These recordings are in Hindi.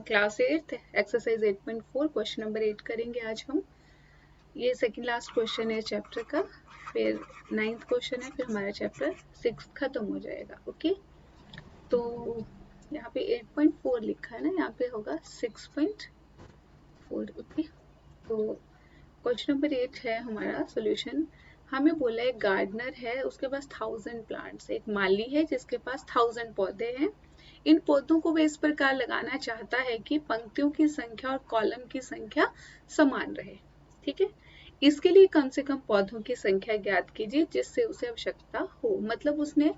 क्लास 8 एक्सरसाइज 8.4 क्वेश्चन नंबर 8 करेंगे आज हम। ये सेकंड लास्ट क्वेश्चन है चैप्टर का, फिर 9th क्वेश्चन है, फिर हमारा चैप्टर 6 खत्म हो जाएगा। ओके, तो यहाँ पे 8.4 लिखा है ना, यहाँ पे होगा 6.4। ओके, तो क्वेश्चन नंबर 8 है हमारा सोल्यूशन। हमें बोला एक गार्डनर है, उसके पास 1000 प्लांट्स, एक माली है जिसके पास 1000 पौधे हैं। इन पौधों को वह इस प्रकार लगाना चाहता है कि पंक्तियों की संख्या और कॉलम की संख्या समान रहे। ठीक है, इसके लिए कम से कम पौधों की संख्या ज्ञात कीजिए जिससे उसे आवश्यकता हो। मतलब उसने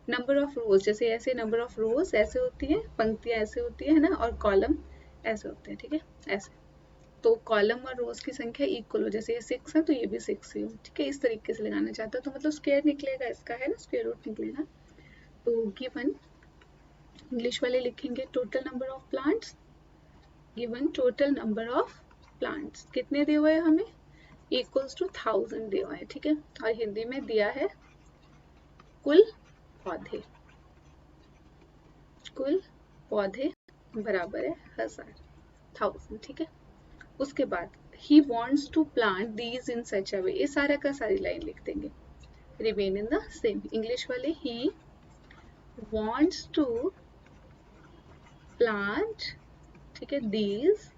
नंबर ऑफ रोज, जैसे ऐसे नंबर ऑफ रोज ऐसे होती है, पंक्तियां ऐसे होती है ना, और कॉलम ऐसे होते हैं। ठीक है, ऐसे तो कॉलम और रोज की संख्या इक्वल हो, जैसे ये 6 है तो ये भी 6 ही हो। ठीक है, इस तरीके से लगाना चाहता है, तो मतलब स्क्वायर निकलेगा इसका, है ना, स्क्वायर रूट निकलेगा। तो गिवन, इंग्लिश वाले लिखेंगे total number of plants. Given total number of plants कितने दिए हुए हैं हमें, इक्वल्स टू 1000 दिए हुए हैं। ठीक है, और हिंदी में दिया है कुल पौधे। कुल पौधे बराबर है 1000। ठीक है, उसके बाद he wants to plant these in such a way, ये सारा का सारी लाइन लिख देंगे। remain in the same, English वाले he wants to plant, ठीक है, these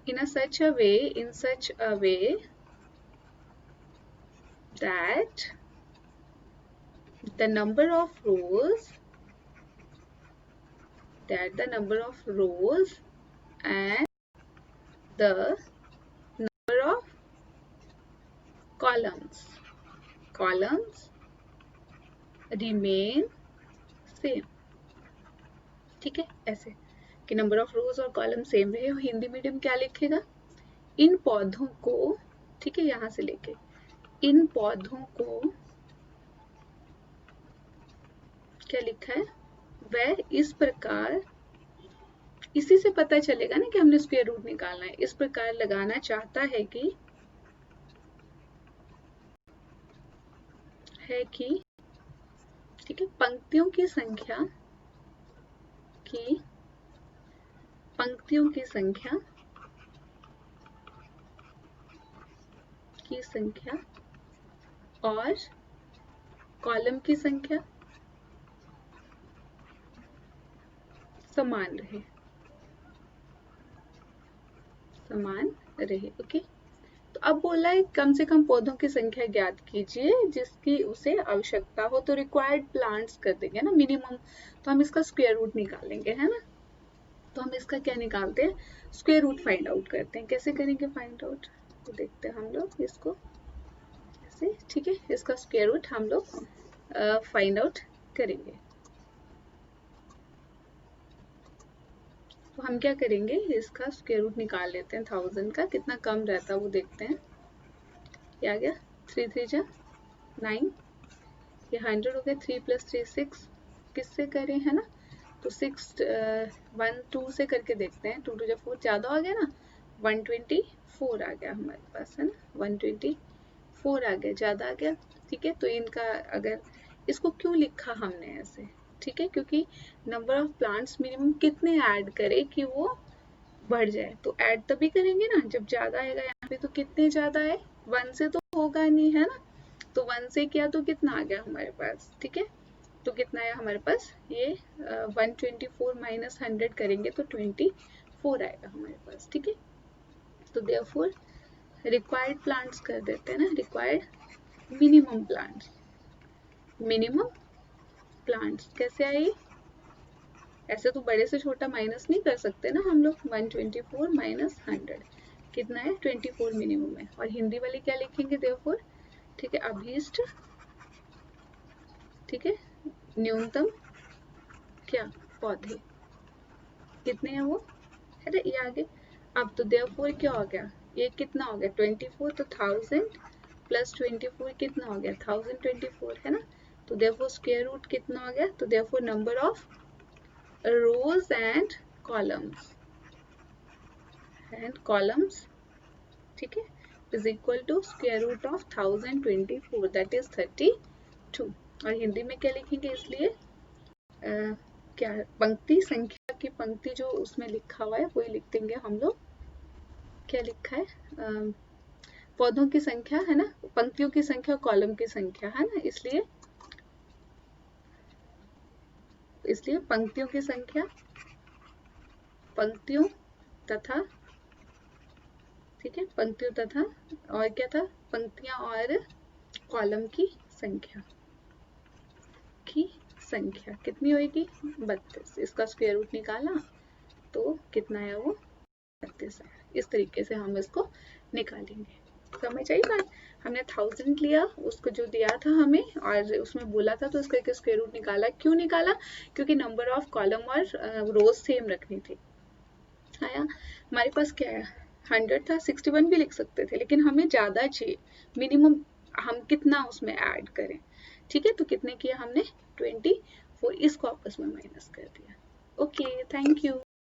in a such a way, in such a way that the number of rows, that the number of rows and the number of columns remain same। ठीक है, ऐसे कि नंबर ऑफ रोज और कॉलम सेम रहे। हिंदी मीडियम क्या लिखेगा, इन पौधों को, ठीक है, यहां से लेके इन पौधों को क्या लिखा है, वह इस प्रकार, इसी से पता चलेगा ना कि हमने स्क्वायर रूट निकालना है। इस प्रकार लगाना चाहता है कि ठीक है, पंक्तियों की संख्या और कॉलम की संख्या समान रहे। ओके, तो अब बोला है कम से कम पौधों की संख्या ज्ञात कीजिए जिसकी उसे आवश्यकता हो। तो रिक्वायर्ड प्लांट्स कर देंगे ना, मिनिमम, तो हम इसका स्क्वायर रूट निकालेंगे, है ना। तो हम इसका क्या निकालते हैं, स्क्वायर रूट फाइंड आउट करते हैं। कैसे करेंगे फाइंड आउट, तो देखते हैं हम लोग इसको ऐसे। ठीक है, इसका स्क्वायर रूट हम लोग फाइंड आउट करेंगे। तो हम क्या करेंगे, इसका स्क्वायर रूट निकाल लेते हैं। 1000 का कितना कम रहता है वो देखते हैं। ये आ गया 3 3 जा 9, ये 100 हो गया। 3 + 3 6, किससे करें, है ना, तो 6 1 2 से करके देखते हैं। 2 2 जा 4, ज़्यादा हो गया ना, 124 आ गया हमारे पास, है ना, 124 आ गया, ज़्यादा आ गया। ठीक है, तो इनका अगर, इसको क्यों लिखा हमने ऐसे, ठीक है, क्योंकि नंबर ऑफ प्लांट्स मिनिमम कितने ऐड करें कि वो बढ़ जाए। तो ऐड तभी करेंगे ना जब ज़्यादा आएगा। यहाँ पे तो कितने ज़्यादा है, 1 से तो होगा नहीं, है ना, तो 1 से किया तो कितना आ गया हमारे पास। ठीक है, तो कितना आया हमारे पास, ये 124 माइनस 100 करेंगे तो 24 आएगा हमारे पास। ठीक है, तो देयरफॉर रिक्वायर्ड प्लांट्स कर देते हैं ना, रिक्वायर्ड मिनिमम प्लांट्स कैसे आए, ऐसे तो बड़े से छोटा माइनस नहीं कर सकते ना हम लोग। 124 माइनस 100 कितना है, 24 मिनिमम है। और हिंदी वाले क्या लिखेंगे, देयरफॉर, ठीक है, अभीष्ट, ठीक है, न्यूनतम क्या पौधे कितने हैं वो, है ना, ये आगे। अब तो देयरफॉर क्या हो गया, ये कितना हो गया 24, तो 1000 + 24 कितना हो गया 1024, है ना। तो देयरफॉर स्क्वायर रूट कितना हो गया, तो therefore number of rows and columns, ठीक है, is equal to square root of 1024, that is 32। और हिंदी में क्या लिखेंगे, इसलिए क्या पंक्ति संख्या की पंक्ति जो उसमें लिखा हुआ है वही लिख देंगे हम लोग। क्या लिखा है? पौधों की संख्या है ना, पंक्तियों की संख्या, कॉलम की संख्या है ना, इसलिए पंक्तियों की संख्या, पंक्तियों तथा, ठीक है, पंक्तियों तथा, और क्या था, पंक्तियां और कॉलम की संख्या कितनी होगी? 32। इसका स्क्वायर रूट निकाला तो कितना है वो? 32 है। इस तरीके से हम इसको निकालेंगे। समझ आई बात? हमने 1000 लिया, उसको जो दिया था हमें और उसमें बोला था, तो उसका एक स्क्वायर रूट निकाला। क्यों निकाला? क्योंकि नंबर ऑफ कॉलम और रोज सेम रखनी थी। आया? हमारे पास क्या है? 100 था, 61 भी लिख सकते थे, लेकिन हमें ज्यादा चाहिए, मिनिमम हम कितना उसमें ऐड करें। ठीक है, तो कितने किया हमने? 24। इसको आपस में माइनस कर दिया। Okay, thank you.